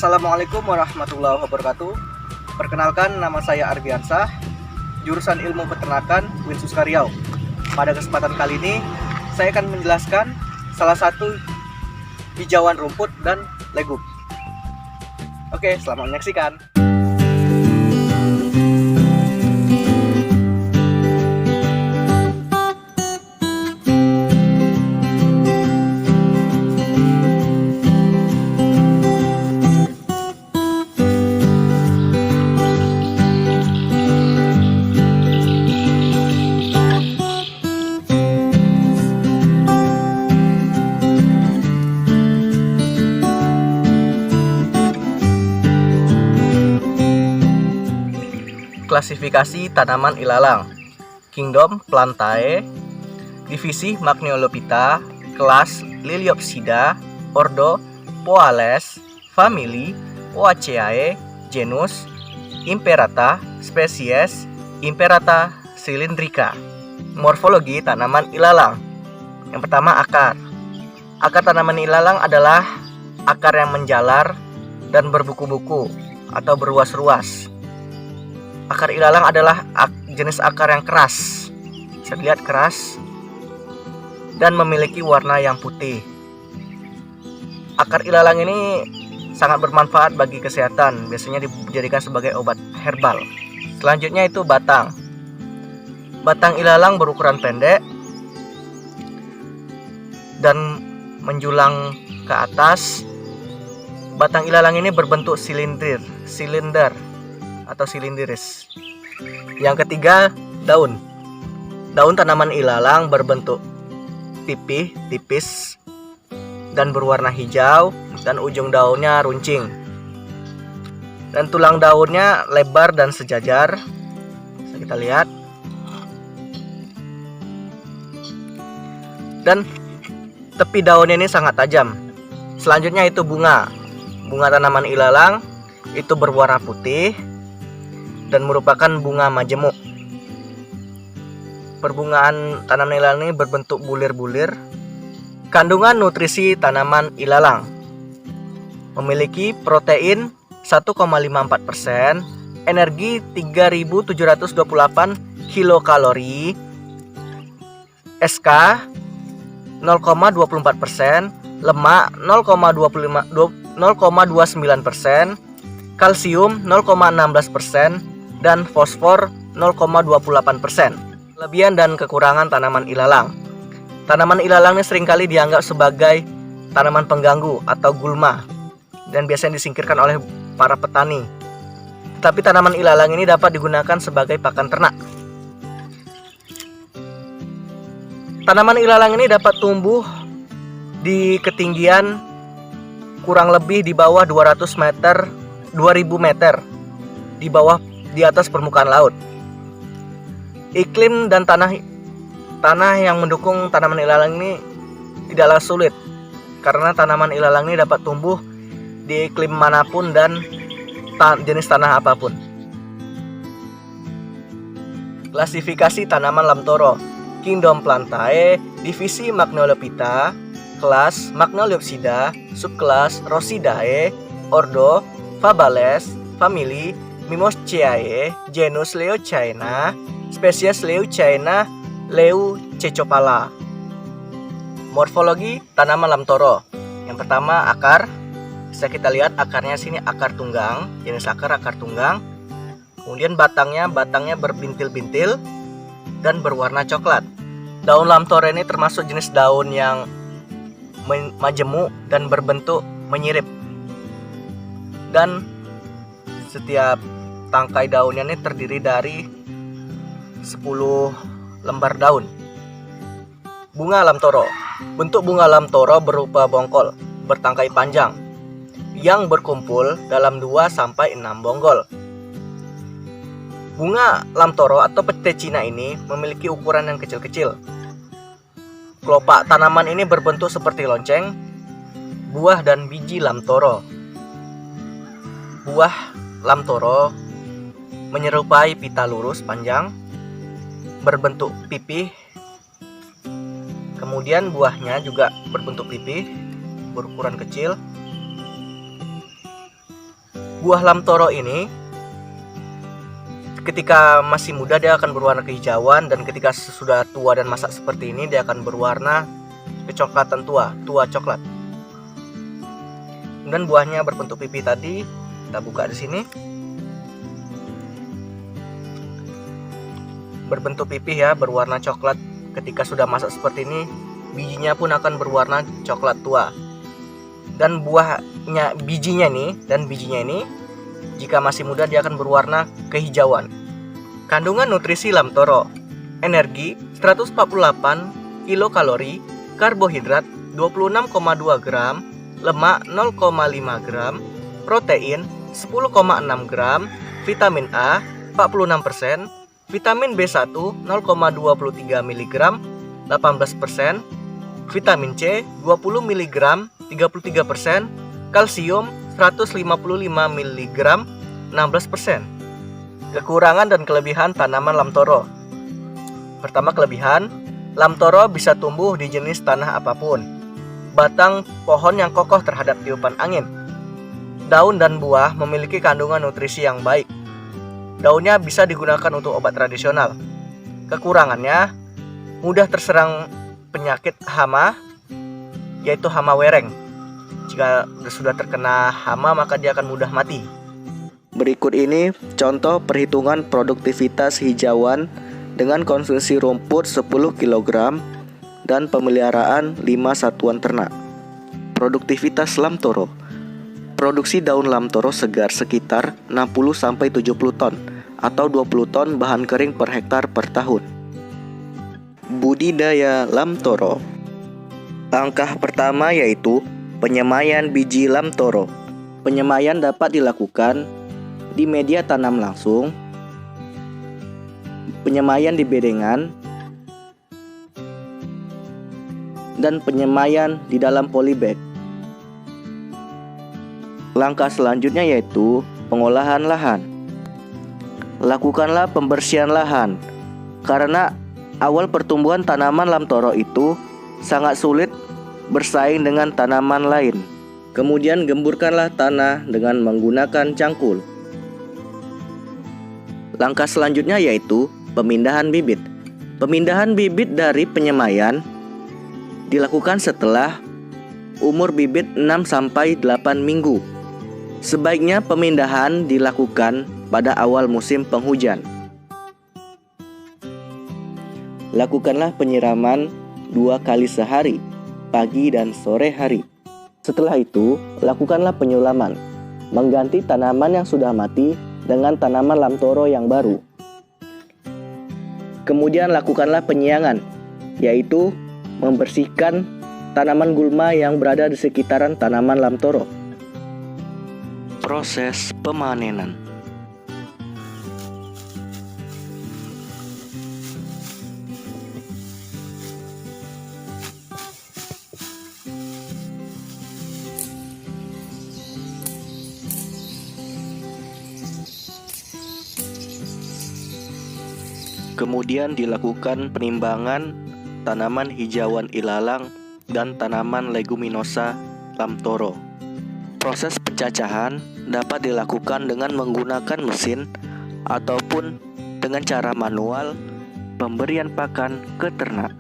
Assalamualaikum warahmatullahi wabarakatuh. Perkenalkan, nama saya Ardiansah, jurusan Ilmu Peternakan Winsuska Riau. Pada kesempatan kali ini, saya akan menjelaskan salah satu hijauan rumput dan legum. Oke, selamat menyaksikan. Klasifikasi tanaman ilalang: Kingdom Plantae, divisi Magnoliophyta, kelas Liliopsida, ordo Poales, famili Poaceae, genus Imperata, spesies Imperata cylindrica. Morfologi tanaman ilalang. Yang pertama, akar. Akar tanaman ilalang adalah akar yang menjalar dan berbuku-buku atau berruas-ruas. Akar ilalang adalah jenis akar yang keras, bisa dilihat keras, dan memiliki warna yang putih. Akar ilalang ini sangat bermanfaat bagi kesehatan, biasanya dijadikan sebagai obat herbal. Selanjutnya itu batang. Batang ilalang berukuran pendek dan menjulang ke atas. Batang ilalang ini berbentuk silinder atau silinderis. Yang ketiga, daun. Daun tanaman ilalang berbentuk pipih, tipis, dan berwarna hijau, dan ujung daunnya runcing. Dan tulang daunnya lebar dan sejajar. Bisa kita lihat. Dan tepi daunnya ini sangat tajam. Selanjutnya itu bunga. Bunga tanaman ilalang itu berwarna putih dan merupakan bunga majemuk. Perbungaan tanaman ilalang ini berbentuk bulir-bulir. Kandungan nutrisi tanaman ilalang: memiliki protein 1,54%, energi 3728 kilokalori, SK 0,24%, lemak 0,29%, kalsium 0,16%, dan fosfor 0,28%. Kelebihan dan kekurangan tanaman ilalang. Tanaman ilalang ini seringkali dianggap sebagai tanaman pengganggu atau gulma dan biasanya disingkirkan oleh para petani. Tetapi tanaman ilalang ini dapat digunakan sebagai pakan ternak. Tanaman ilalang ini dapat tumbuh di ketinggian kurang lebih di bawah 2000 meter di atas permukaan laut. Iklim dan tanah yang mendukung tanaman ilalang ini tidaklah sulit, karena tanaman ilalang ini dapat tumbuh di iklim manapun dan jenis tanah apapun. Klasifikasi tanaman lamtoro: Kingdom Plantae, divisi Magnoliophyta, kelas Magnoliopsida, subkelas Rosidae, ordo Fabales, famili Mimosaceae, genus Leucaena, spesies Leucaena leucecophala. Morfologi tanaman lamtoro. Yang pertama, akar. Bisa kita lihat akarnya sini akar tunggang, jenis akar tunggang. Kemudian batangnya berbintil-bintil dan berwarna coklat. Daun lamtoro ini termasuk jenis daun yang majemuk dan berbentuk menyirip. Dan setiap tangkai daunnya ini terdiri dari 10 lembar daun. Bunga lamtoro. Bentuk bunga lamtoro berupa bongkol bertangkai panjang yang berkumpul dalam 2-6 bonggol. Bunga lamtoro atau pete Cina ini memiliki ukuran yang kecil-kecil. Kelopak tanaman ini berbentuk seperti lonceng. Buah dan biji lamtoro. Buah lamtoro menyerupai pita lurus panjang, berbentuk pipih. Kemudian buahnya juga berbentuk pipih, berukuran kecil. Buah lam toro ini ketika masih muda dia akan berwarna kehijauan, dan ketika sudah tua dan masak seperti ini dia akan berwarna kecoklatan tua coklat. Kemudian buahnya berbentuk pipi tadi, kita buka di sini. Berbentuk pipih ya, berwarna coklat. Ketika sudah masak seperti ini, bijinya pun akan berwarna coklat tua. Dan bijinya ini jika masih muda dia akan berwarna kehijauan. Kandungan nutrisi lam toro: energi 148 kilokalori, karbohidrat 26,2 gram, lemak 0,5 gram, protein 10,6 gram, vitamin A 46%, vitamin B1 0,23 mg 18%, vitamin C 20 mg 33%, kalsium 155 mg 16%. Kekurangan dan kelebihan tanaman lam toro. Pertama, kelebihan, lam toro bisa tumbuh di jenis tanah apapun. Batang pohon yang kokoh terhadap tiupan angin. Daun dan buah memiliki kandungan nutrisi yang baik. Daunnya bisa digunakan untuk obat tradisional. Kekurangannya, mudah terserang penyakit hama, yaitu hama wereng. Jika sudah terkena hama, maka dia akan mudah mati. Berikut ini contoh perhitungan produktivitas hijauan dengan konsumsi rumput 10 kg dan pemeliharaan 5 satuan ternak. Produktivitas lam toro. Produksi daun lam toro segar sekitar 60-70 ton atau 20 ton bahan kering per hektar per tahun. Budidaya lam toro. Langkah pertama yaitu penyemaian biji lam toro. Penyemaian dapat dilakukan di media tanam langsung, penyemaian di bedengan, dan penyemaian di dalam polybag. Langkah selanjutnya yaitu pengolahan lahan. Lakukanlah pembersihan lahan, karena awal pertumbuhan tanaman lam toro itu sangat sulit bersaing dengan tanaman lain. Kemudian gemburkanlah tanah dengan menggunakan cangkul. Langkah selanjutnya yaitu pemindahan bibit. Pemindahan bibit dari penyemaian dilakukan setelah umur bibit 6-8 minggu. Sebaiknya pemindahan dilakukan pada awal musim penghujan. Lakukanlah penyiraman 2 kali sehari, pagi dan sore hari. Setelah itu, lakukanlah penyulaman, mengganti tanaman yang sudah mati dengan tanaman lam toro yang baru. Kemudian lakukanlah penyiangan, yaitu membersihkan tanaman gulma yang berada di sekitaran tanaman lam toro. Proses pemanenan. Kemudian dilakukan penimbangan tanaman hijauan ilalang dan tanaman leguminosa lam toro. Proses pencacahan dapat dilakukan dengan menggunakan mesin ataupun dengan cara manual pemberian pakan ke ternak.